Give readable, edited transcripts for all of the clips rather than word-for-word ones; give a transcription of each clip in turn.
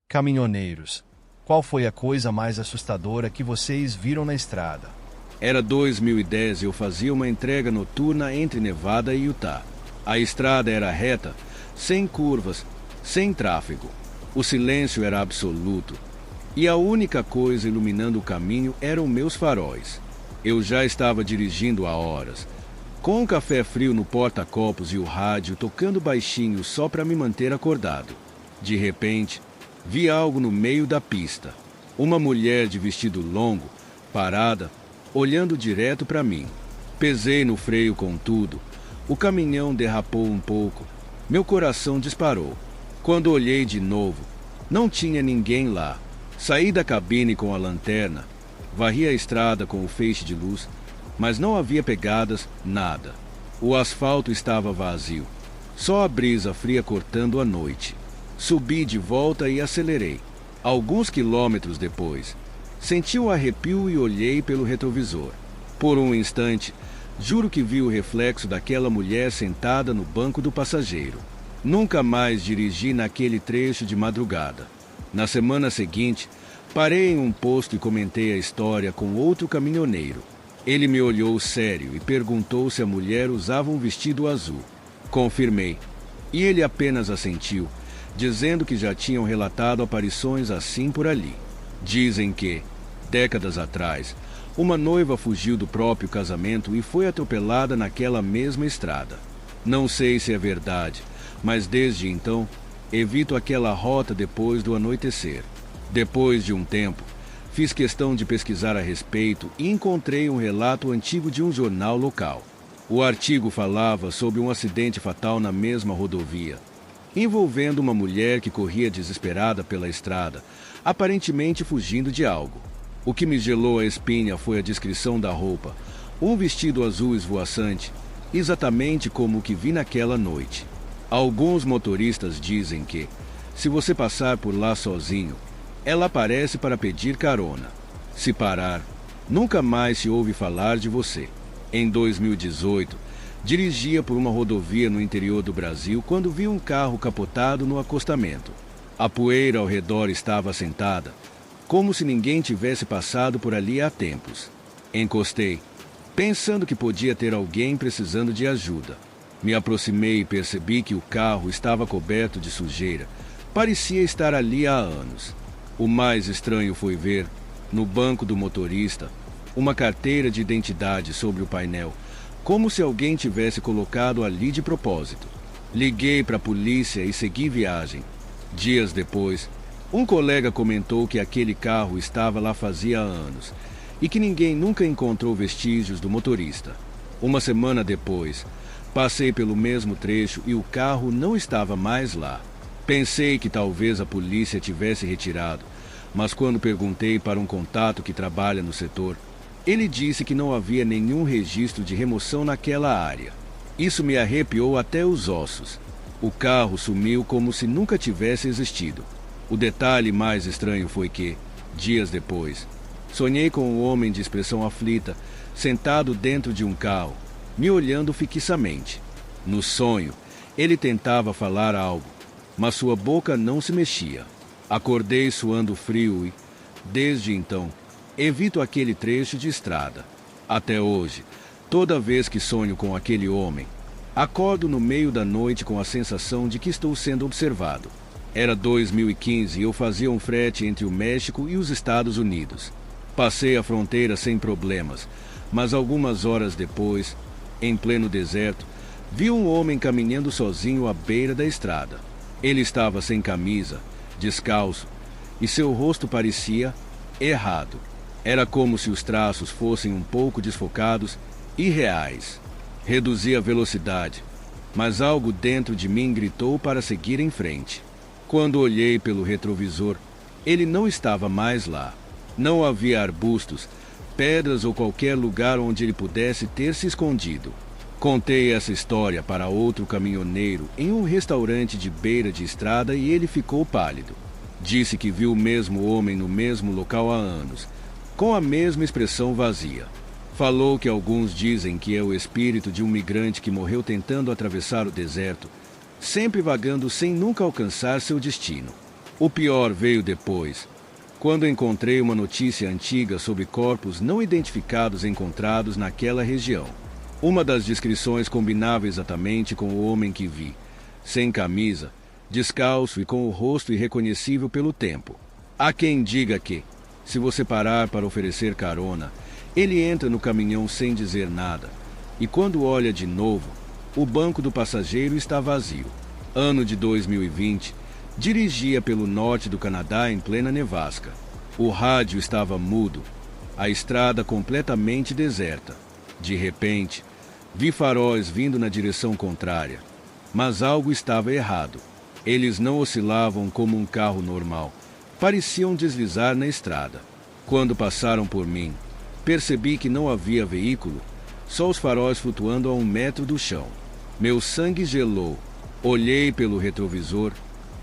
Caminhoneiros, qual foi a coisa mais assustadora que vocês viram na estrada? Era 2010 e eu fazia uma entrega noturna entre Nevada e Utah. A estrada era reta, sem curvas, sem tráfego. O silêncio era absoluto. E a única coisa iluminando o caminho eram meus faróis. Eu já estava dirigindo há horas, com um café frio no porta-copos e o rádio tocando baixinho só para me manter acordado. De repente, vi algo no meio da pista. Uma mulher de vestido longo, parada, olhando direto para mim. Pesei no freio com tudo. O caminhão derrapou um pouco. Meu coração disparou. Quando olhei de novo, não tinha ninguém lá. Saí da cabine com a lanterna, varri a estrada com o feixe de luz, mas não havia pegadas, nada. O asfalto estava vazio. Só a brisa fria cortando a noite. Subi de volta e acelerei. Alguns quilômetros depois, senti um arrepio e olhei pelo retrovisor. Por um instante, juro que vi o reflexo daquela mulher sentada no banco do passageiro. Nunca mais dirigi naquele trecho de madrugada. Na semana seguinte, parei em um posto e comentei a história com outro caminhoneiro. Ele me olhou sério e perguntou se a mulher usava um vestido azul. Confirmei, e ele apenas assentiu, dizendo que já tinham relatado aparições assim por ali. Dizem que, décadas atrás, uma noiva fugiu do próprio casamento e foi atropelada naquela mesma estrada. Não sei se é verdade, mas desde então, evito aquela rota depois do anoitecer. Depois de um tempo, fiz questão de pesquisar a respeito e encontrei um relato antigo de um jornal local. O artigo falava sobre um acidente fatal na mesma rodovia, envolvendo uma mulher que corria desesperada pela estrada, aparentemente fugindo de algo. O que me gelou a espinha foi a descrição da roupa, um vestido azul esvoaçante, exatamente como o que vi naquela noite. Alguns motoristas dizem que, se você passar por lá sozinho, ela aparece para pedir carona. Se parar, nunca mais se ouve falar de você. Em 2018, dirigia por uma rodovia no interior do Brasil quando vi um carro capotado no acostamento. A poeira ao redor estava assentada, como se ninguém tivesse passado por ali há tempos. Encostei, pensando que podia ter alguém precisando de ajuda. Me aproximei e percebi que o carro estava coberto de sujeira. Parecia estar ali há anos. O mais estranho foi ver, no banco do motorista, uma carteira de identidade sobre o painel, como se alguém tivesse colocado ali de propósito. Liguei para a polícia e segui viagem. Dias depois, um colega comentou que aquele carro estava lá fazia anos e que ninguém nunca encontrou vestígios do motorista. Uma semana depois, passei pelo mesmo trecho e o carro não estava mais lá. Pensei que talvez a polícia tivesse retirado, mas quando perguntei para um contato que trabalha no setor, ele disse que não havia nenhum registro de remoção naquela área. Isso me arrepiou até os ossos. O carro sumiu como se nunca tivesse existido. O detalhe mais estranho foi que, dias depois, sonhei com um homem de expressão aflita, sentado dentro de um carro, me olhando fixamente. No sonho, ele tentava falar algo, mas sua boca não se mexia. Acordei suando frio e, desde então, evito aquele trecho de estrada. Até hoje, toda vez que sonho com aquele homem, acordo no meio da noite com a sensação de que estou sendo observado. Era 2015 e eu fazia um frete entre o México e os Estados Unidos. Passei a fronteira sem problemas, mas algumas horas depois, em pleno deserto, vi um homem caminhando sozinho à beira da estrada. Ele estava sem camisa, descalço, e seu rosto parecia errado. Era como se os traços fossem um pouco desfocados e reais. Reduzi a velocidade, mas algo dentro de mim gritou para seguir em frente. Quando olhei pelo retrovisor, ele não estava mais lá. Não havia arbustos, pedras ou qualquer lugar onde ele pudesse ter se escondido. Contei essa história para outro caminhoneiro em um restaurante de beira de estrada e ele ficou pálido. Disse que viu o mesmo homem no mesmo local há anos, com a mesma expressão vazia. Falou que alguns dizem que é o espírito de um migrante que morreu tentando atravessar o deserto, sempre vagando sem nunca alcançar seu destino. O pior veio depois, quando encontrei uma notícia antiga sobre corpos não identificados encontrados naquela região. Uma das descrições combinava exatamente com o homem que vi, sem camisa, descalço e com o rosto irreconhecível pelo tempo. Há quem diga que, se você parar para oferecer carona, ele entra no caminhão sem dizer nada, e quando olha de novo, o banco do passageiro está vazio. Ano de 2020, dirigia pelo norte do Canadá em plena nevasca. O rádio estava mudo, a estrada completamente deserta. De repente, vi faróis vindo na direção contrária, mas algo estava errado. Eles não oscilavam como um carro normal, pareciam deslizar na estrada. Quando passaram por mim, percebi que não havia veículo, só os faróis flutuando a 1 metro do chão. Meu sangue gelou, olhei pelo retrovisor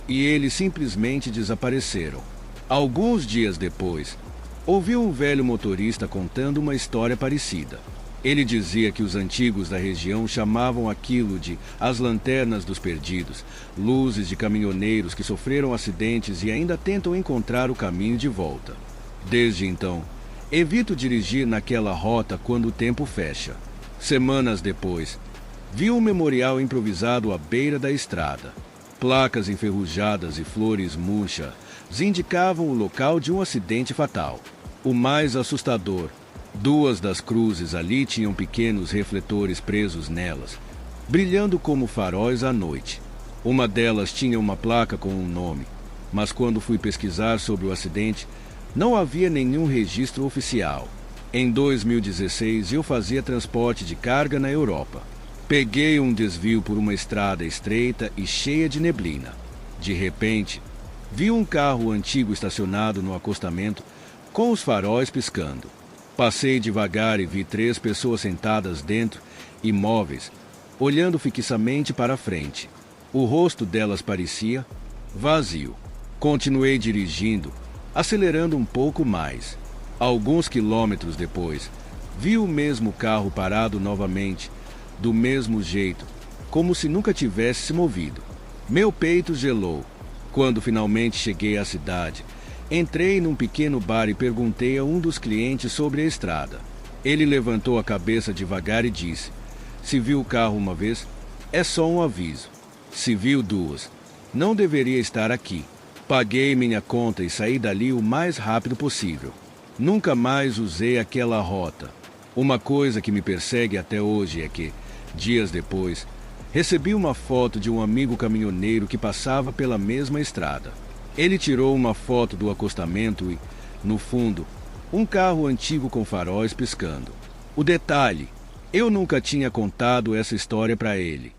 e eles simplesmente desapareceram. Alguns dias depois, ouvi um velho motorista contando uma história parecida. Ele dizia que os antigos da região chamavam aquilo de as lanternas dos perdidos, luzes de caminhoneiros que sofreram acidentes e ainda tentam encontrar o caminho de volta. Desde então, evito dirigir naquela rota quando o tempo fecha. Semanas depois, vi um memorial improvisado à beira da estrada. Placas enferrujadas e flores murchas indicavam o local de um acidente fatal. O mais assustador, 2 das cruzes ali tinham pequenos refletores presos nelas, brilhando como faróis à noite. Uma delas tinha uma placa com um nome, mas quando fui pesquisar sobre o acidente, não havia nenhum registro oficial. Em 2016, eu fazia transporte de carga na Europa. Peguei um desvio por uma estrada estreita e cheia de neblina. De repente, vi um carro antigo estacionado no acostamento, com os faróis piscando. Passei devagar e vi 3 pessoas sentadas dentro, imóveis, olhando fixamente para a frente. O rosto delas parecia vazio. Continuei dirigindo, acelerando um pouco mais. Alguns quilômetros depois, vi o mesmo carro parado novamente, do mesmo jeito, como se nunca tivesse se movido. Meu peito gelou. Quando finalmente cheguei à cidade, entrei num pequeno bar e perguntei a um dos clientes sobre a estrada. Ele levantou a cabeça devagar e disse: "Se viu o carro uma vez, é só um aviso. Se viu 2, não deveria estar aqui." Paguei minha conta e saí dali o mais rápido possível. Nunca mais usei aquela rota. Uma coisa que me persegue até hoje é que, dias depois, recebi uma foto de um amigo caminhoneiro que passava pela mesma estrada. Ele tirou uma foto do acostamento e, no fundo, um carro antigo com faróis piscando. O detalhe, eu nunca tinha contado essa história para ele.